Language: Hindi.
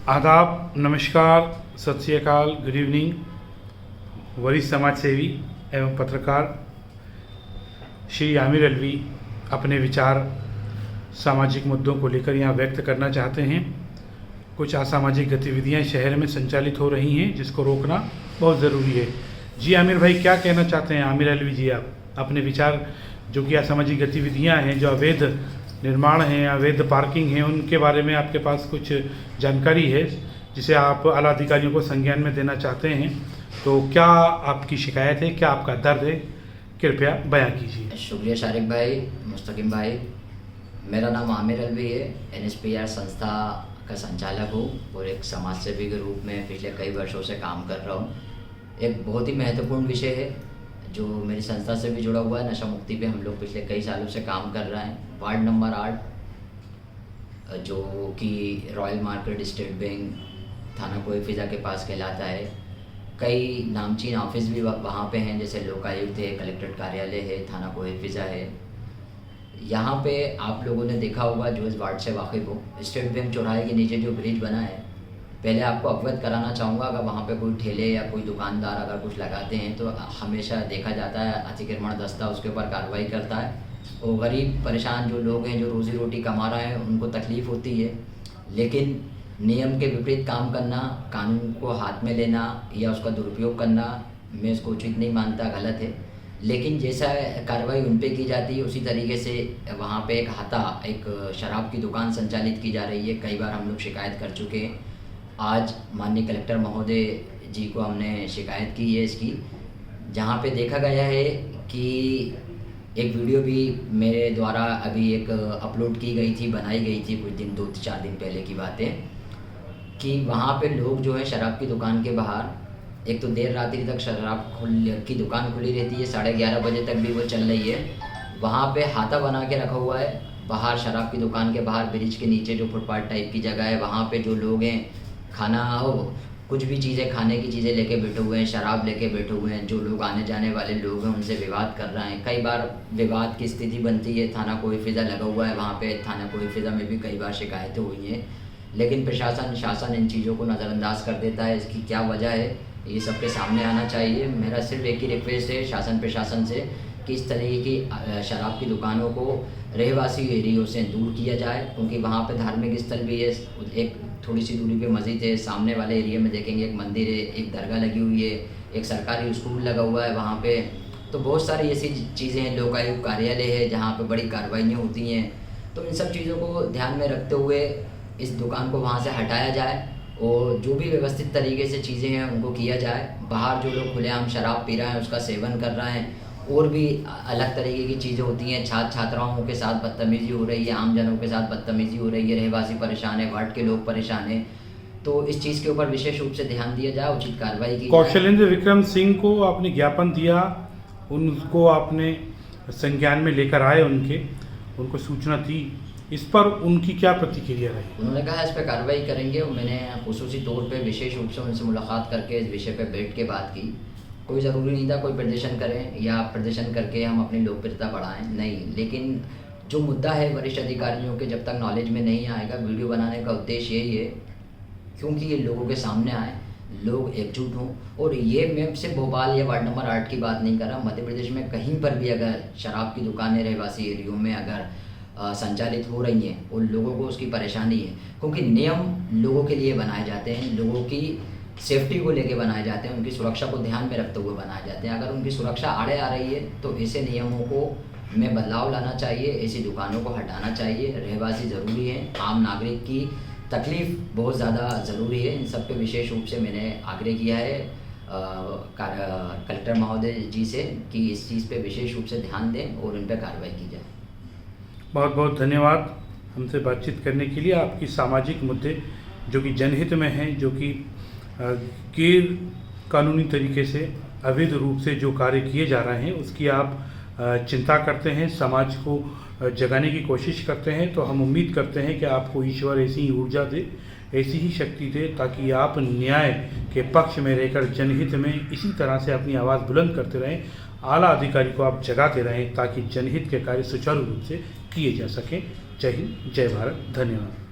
आदाब, नमस्कार, सत श्री अकाल, गुड इवनिंग। वरिष्ठ समाज सेवी एवं पत्रकार श्री आमिर अलवी अपने विचार सामाजिक मुद्दों को लेकर यहाँ व्यक्त करना चाहते हैं। कुछ असामाजिक गतिविधियाँ शहर में संचालित हो रही हैं जिसको रोकना बहुत ज़रूरी है। जी आमिर भाई, क्या कहना चाहते हैं? आमिर अलवी जी, आप अपने विचार, जो कि असामाजिक गतिविधियाँ हैं, जो अवैध निर्माण हैं, अवैध पार्किंग है, उनके बारे में आपके पास कुछ जानकारी है जिसे आप आला अधिकारियों को संज्ञान में देना चाहते हैं। तो क्या आपकी शिकायत है, क्या आपका दर्द है, कृपया बयां कीजिए। शुक्रिया शारिक भाई, मुस्तकिम भाई। मेरा नाम आमिर अलवी है, NSPR संस्था का संचालक हूँ और एक समाज सेवी के रूप में पिछले कई वर्षों से काम कर रहा हूँ। एक बहुत ही महत्वपूर्ण विषय है जो मेरी संस्था से भी जुड़ा हुआ है। नशा मुक्ति पे हम लोग पिछले कई सालों से काम कर रहे हैं। वार्ड नंबर 8 जो कि रॉयल मार्केट, स्टेट बैंक, थाना कोई फिज़ा के पास कहलाता है। कई नामचीन ऑफिस भी वहाँ पे हैं, जैसे लोकायुक्त है, कलेक्ट्रेट कार्यालय है, थाना कोई फिज़ा है। यहाँ पे आप लोगों ने देखा होगा, जो इस वार्ड से वाकिफ़ हो, स्टेट बैंक चौराहे के नीचे जो ब्रिज बना है, पहले आपको अवगत कराना चाहूँगा, अगर वहाँ पे कोई ठेले या कोई दुकानदार अगर कुछ लगाते हैं तो हमेशा देखा जाता है अतिक्रमण दस्ता उसके ऊपर कार्रवाई करता है और गरीब परेशान जो लोग हैं, जो रोज़ी रोटी कमा रहे हैं, उनको तकलीफ़ होती है। लेकिन नियम के विपरीत काम करना, कानून को हाथ में लेना या उसका दुरुपयोग करना, मैं इसको उचित नहीं मानता, गलत है। लेकिन जैसा कार्रवाई उन पे की जाती है उसी तरीके से वहाँ पे एक शराब की दुकान संचालित की जा रही है। कई बार हम लोग शिकायत कर चुके हैं। आज माननीय कलेक्टर महोदय जी को हमने शिकायत की है इसकी, जहाँ पे देखा गया है कि एक वीडियो भी मेरे द्वारा अभी एक अपलोड की गई थी, बनाई गई थी कुछ दिन, 2-4 दिन पहले की बात है, कि वहाँ पे लोग जो है शराब की दुकान के बाहर, एक तो देर रात्रि तक शराब की दुकान खुली रहती है, 11:30 बजे तक भी वो चल रही है। वहाँ पे हाथा बना के रखा हुआ है बाहर, शराब की दुकान के बाहर, ब्रिज के नीचे जो फुटपाथ टाइप की जगह है, वहाँ पे जो लोग हैं खाना हो, कुछ भी चीज़ें, खाने की चीज़ें लेके बैठे हुए हैं, शराब लेके बैठे हुए हैं। जो लोग आने जाने वाले लोग हैं उनसे विवाद कर रहे हैं। कई बार विवाद की स्थिति बनती है। थाना कोई फिज़ा लगा हुआ है, वहाँ पे थाना कोई फिज़ा में भी कई बार शिकायतें हुई हैं, लेकिन शासन इन चीज़ों को नज़रअंदाज कर देता है। इसकी क्या वजह है, ये सबके सामने आना चाहिए। मेरा सिर्फ एक ही रिक्वेस्ट है शासन प्रशासन से कि इस तरीके की शराब की दुकानों को रहवासी एरियो से दूर किया जाए, क्योंकि वहाँ पे धार्मिक स्थल भी है। एक थोड़ी सी दूरी पे मस्जिद है, सामने वाले एरिया में देखेंगे एक मंदिर है, एक दरगाह लगी हुई है, एक सरकारी स्कूल लगा हुआ है वहाँ पे। तो बहुत सारी ऐसी चीज़ें हैं, लोकायुक्त कार्यालय है जहाँ पे बड़ी कार्रवाइयाँ होती हैं। तो इन सब चीज़ों को ध्यान में रखते हुए इस दुकान को वहाँ से हटाया जाए और जो भी व्यवस्थित तरीके से चीज़ें हैं उनको किया जाए। बाहर जो लोग खुलेआम शराब पी रहे हैं, उसका सेवन कर रहे हैं, और भी अलग तरीके की चीज़ें होती हैं, छात्राओं के साथ बदतमीज़ी हो रही है, आम जनों के साथ बदतमीज़ी हो रही है, रहवासी परेशान है, वार्ड के लोग परेशान हैं। तो इस चीज़ के ऊपर विशेष रूप से ध्यान दिया जाए, उचित कार्रवाई की। कौशलेंद्र विक्रम सिंह को आपने ज्ञापन दिया, उनको आपने संज्ञान में लेकर आए, उनको सूचना दी, इस पर उनकी क्या प्रतिक्रिया रही? उन्होंने कहा इस पर कार्रवाई करेंगे और मैंने खुसूसी तौर पे विशेष रूप से उनसे मुलाकात करके इस विषय पे बैठ के बात की। कोई ज़रूरी नहीं था कोई प्रदर्शन करें या प्रदर्शन करके हम अपनी लोकप्रियता बढ़ाएं, नहीं। लेकिन जो मुद्दा है वरिष्ठ अधिकारियों के जब तक नॉलेज में नहीं आएगा, वीडियो बनाने का उद्देश्य यही है क्योंकि ये लोगों के सामने आए, लोग एकजुट हों। और ये मैं सिर्फ भोपाल या वार्ड नंबर 8 की बात नहीं कर रहा, मध्य प्रदेश में कहीं पर भी अगर शराब की दुकानें रहवासी एरियो में अगर संचालित हो रही हैं और लोगों को उसकी परेशानी है, क्योंकि नियम लोगों के लिए बनाए जाते हैं, लोगों की सेफ्टी को लेके बनाए जाते हैं, उनकी सुरक्षा को ध्यान में रखते हुए बनाए जाते हैं। अगर उनकी सुरक्षा आड़े आ रही है तो ऐसे नियमों को में बदलाव लाना चाहिए, ऐसी दुकानों को हटाना चाहिए। रहवासी ज़रूरी है, आम नागरिक की तकलीफ़ बहुत ज़्यादा ज़रूरी है। इन सब पे विशेष रूप से मैंने आग्रह किया है कलेक्टर महोदय जी से कि इस चीज़ पे विशेष रूप से ध्यान दें और इन पर कार्रवाई की जाए। बहुत बहुत धन्यवाद हमसे बातचीत करने के लिए। आपकी सामाजिक मुद्दे जो कि जनहित में हैं, जो कि गैर कानूनी तरीके से, अवैध रूप से जो कार्य किए जा रहे हैं, उसकी आप चिंता करते हैं, समाज को जगाने की कोशिश करते हैं, तो हम उम्मीद करते हैं कि आपको ईश्वर ऐसी ही ऊर्जा दे, ऐसी ही शक्ति दे, ताकि आप न्याय के पक्ष में रहकर जनहित में इसी तरह से अपनी आवाज़ बुलंद करते रहें, आला अधिकारी को आप जगाते रहें, ताकि जनहित के कार्य सुचारू रूप से किए जा सकें। जय हिंद, जय भारत, धन्यवाद।